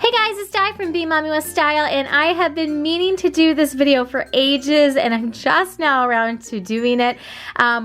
Hey guys, it's Di from BeingMommywithStyle, and I have been meaning to do this video for ages, and I'm just now around to doing it.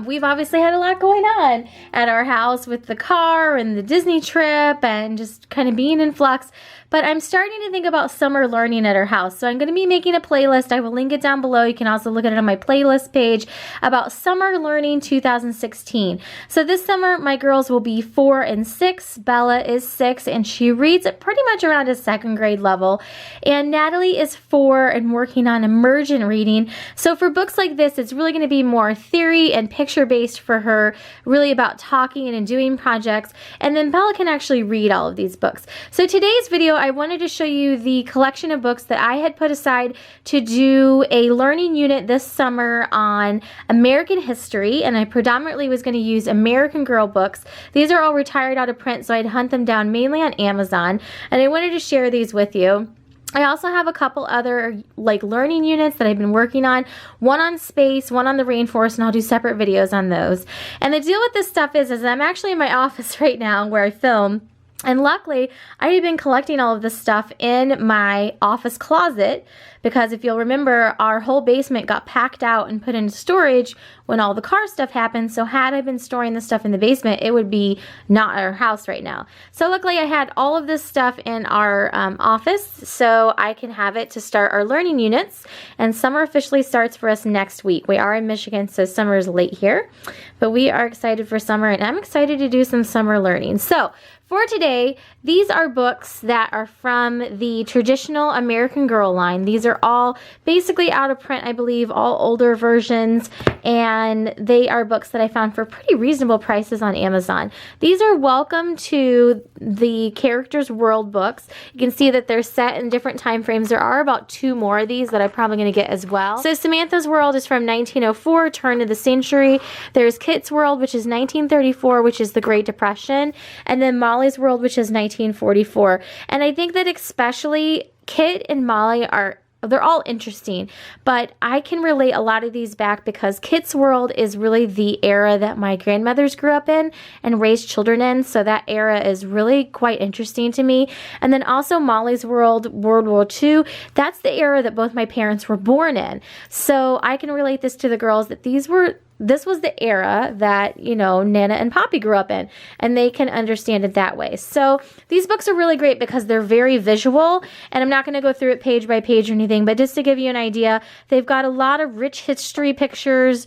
We've obviously had a lot going on at our house with the car and the Disney trip and just kind of being in flux. But I'm starting to think about summer learning at our house. So I'm going to be making a playlist. I will link it down below. You can also look at it on my playlist page about summer learning 2016. So this summer, my girls will be 4 and 6. Bella is 6, and she reads at pretty much around a 2nd grade level. And Natalie is 4 and working on immersion reading. So for books like this, it's really going to be more theory and picture-based for her, really about talking and doing projects. And then Bella can actually read all of these books. So today's video, I wanted to show you the collection of books that I had put aside to do a learning unit this summer on American history, and I predominantly was going to use American Girl books. These are all retired out of print, so I'd hunt them down mainly on Amazon, and I wanted to share these with you. I also have a couple other learning units that I've been working on, one on space, one on the rainforest, and I'll do separate videos on those. And the deal with this stuff is I'm actually in my office right now where I film. And luckily, I had been collecting all of this stuff in my office closet because if you'll remember, our whole basement got packed out and put into storage when all the car stuff happened. So had I been storing this stuff in the basement, it would be not our house right now. So luckily, I had all of this stuff in our office so I can have it to start our learning units. And summer officially starts for us next week. We are in Michigan, so summer is late here. But we are excited for summer, and I'm excited to do some summer learning. So for today, these are books that are from the traditional American Girl line. These are all basically out of print, I believe, all older versions, and they are books that I found for pretty reasonable prices on Amazon. These are Welcome to the Characters World books. You can see that they're set in different time frames. There are about 2 more of these that I'm probably going to get as well. So Samantha's World is from 1904, turn of the century. There's Kit's World, which is 1934, which is the Great Depression, and then Molly's World, which is 1944. And I think that especially Kit and Molly they're all interesting, but I can relate a lot of these back because Kit's World is really the era that my grandmothers grew up in and raised children in, so that era is really quite interesting to me. And then also Molly's World, World War II, that's the era that both my parents were born in. So I can relate this to the girls that this was the era that, you know, Nana and Poppy grew up in, and they can understand it that way. So these books are really great because they're very visual, and I'm not going to go through it page by page or anything, but just to give you an idea, they've got a lot of rich history pictures,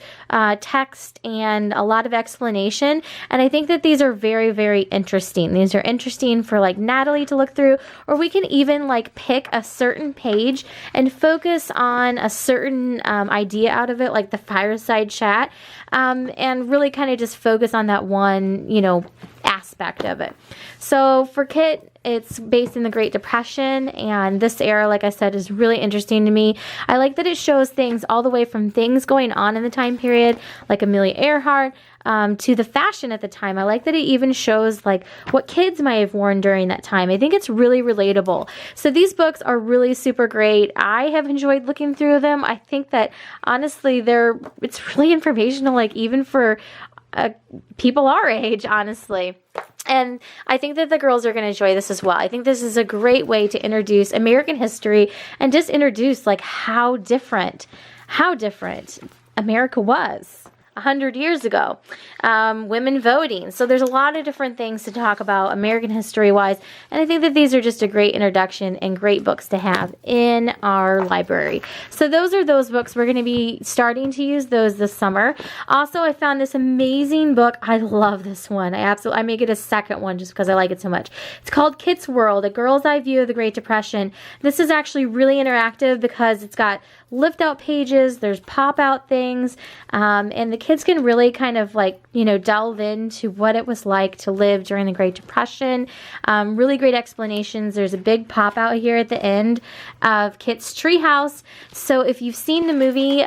text, and a lot of explanation, and I think that these are very, very interesting. These are interesting for Natalie to look through, or we can even pick a certain page and focus on a certain idea out of it, like the fireside chat. And really kind of just focus on that one, aspect of it. So for Kit, it's based in the Great Depression, and this era, like I said, is really interesting to me. I like that it shows things all the way from things going on in the time period, like Amelia Earhart, to the fashion at the time. I like that it even shows what kids might have worn during that time. I think it's really relatable. So these books are really super great. I have enjoyed looking through them. I think that honestly, it's really informational, even for people our age, honestly. And I think that the girls are going to enjoy this as well. I think this is a great way to introduce American history and just introduce how different America was 100 years ago. Women voting. So there's a lot of different things to talk about American history-wise, and I think that these are just a great introduction and great books to have in our library. So those are those books. We're going to be starting to use those this summer. Also, I found this amazing book. I love this one. I may get a second one just because I like it so much. It's called Kit's World, A Girl's Eye View of the Great Depression. This is actually really interactive because it's got lift out pages, there's pop out things, and the kids can really kind of delve into what it was like to live during the Great Depression. Really great explanations. There's a big pop out here at the end of Kit's treehouse. So if you've seen the movie,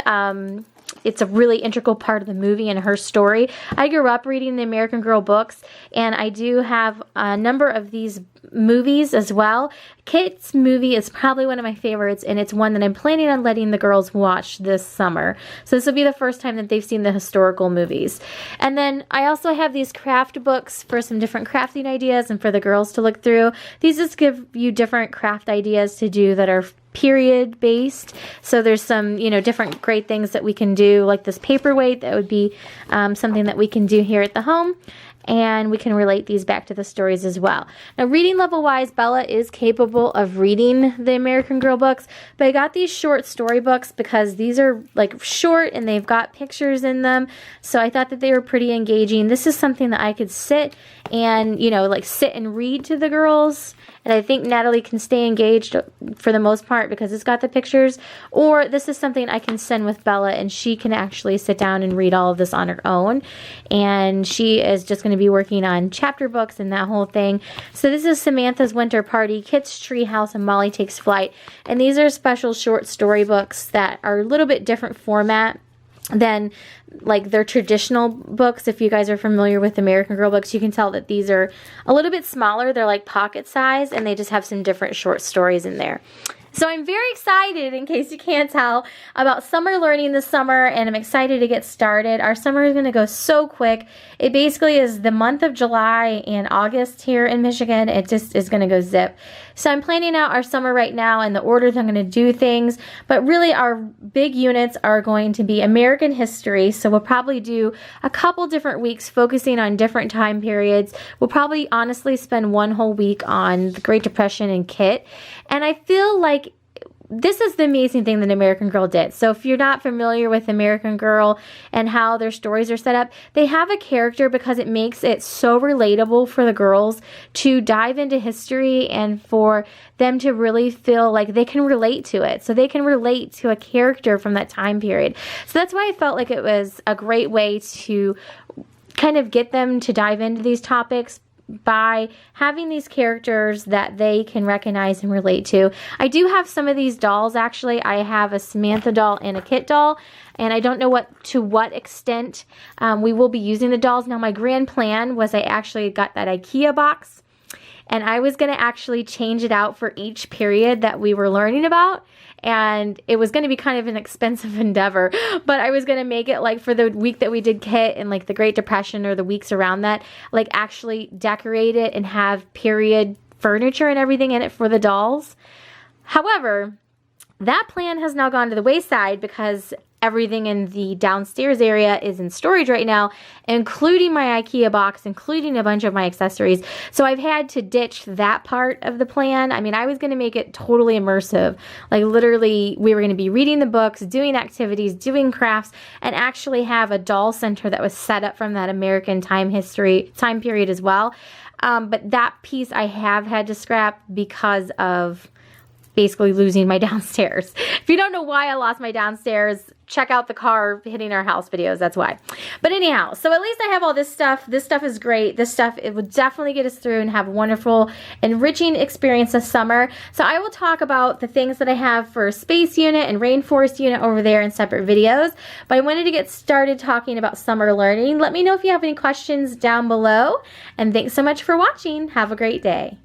it's a really integral part of the movie and her story. I grew up reading the American Girl books, and I do have a number of these movies as well. Kit's movie is probably one of my favorites, and it's one that I'm planning on letting the girls watch this summer. So this will be the first time that they've seen the historical movies. And then I also have these craft books for some different crafting ideas and for the girls to look through. These just give you different craft ideas to do that are period based. So there's some, you know, different great things that we can do, like this paperweight. That would be something that we can do here at the home. And we can relate these back to the stories as well. Now, reading level wise, Bella is capable of reading the American Girl books, but I got these short story books because these are like short and they've got pictures in them. So I thought that they were pretty engaging. This is something that I could sit and, you know, like sit and read to the girls. And I think Natalie can stay engaged for the most part because it's got the pictures. Or this is something I can send with Bella and she can actually sit down and read all of this on her own. And she is just going to be working on chapter books and that whole thing. So this is Samantha's Winter Party, Kit's Treehouse, and Molly Takes Flight. And these are special short story books that are a little bit different format than like their traditional books. If you guys are familiar with American Girl books, you can tell that these are a little bit smaller. They're like pocket size and they just have some different short stories in there. So I'm very excited, in case you can't tell, about summer learning this summer, and I'm excited to get started. Our summer is going to go so quick. It basically is the month of July and August here in Michigan. It just is going to go zip. So I'm planning out our summer right now and the orders I'm going to do things, but really our big units are going to be American history. So we'll probably do a couple different weeks focusing on different time periods. We'll probably honestly spend one whole week on the Great Depression and Kit. And I feel like this is the amazing thing that American Girl did. So if you're not familiar with American Girl and how their stories are set up, they have a character because it makes it so relatable for the girls to dive into history and for them to really feel like they can relate to it. So they can relate to a character from that time period. So that's why I felt like it was a great way to kind of get them to dive into these topics by having these characters that they can recognize and relate to. I do have some of these dolls actually. I have a Samantha doll and a Kit doll, and I don't know to what extent we will be using the dolls. Now my grand plan was I actually got that IKEA box, and I was going to actually change it out for each period that we were learning about. And it was going to be kind of an expensive endeavor, but I was going to make it like for the week that we did Kit and like the Great Depression or the weeks around that, like actually decorate it and have period furniture and everything in it for the dolls. However, that plan has now gone to the wayside because everything in the downstairs area is in storage right now, including my IKEA box, including a bunch of my accessories. So I've had to ditch that part of the plan. I mean, I was going to make it totally immersive. Like literally, we were going to be reading the books, doing activities, doing crafts, and actually have a doll center that was set up from that American time period as well. But that piece I have had to scrap because of basically losing my downstairs. If you don't know why I lost my downstairs, check out the car hitting our house videos. That's why. But anyhow, so at least I have all this stuff. This stuff is great. This stuff, it will definitely get us through and have a wonderful, enriching experience this summer. So I will talk about the things that I have for Space Unit and Rainforest Unit over there in separate videos. But I wanted to get started talking about summer learning. Let me know if you have any questions down below. And thanks so much for watching. Have a great day.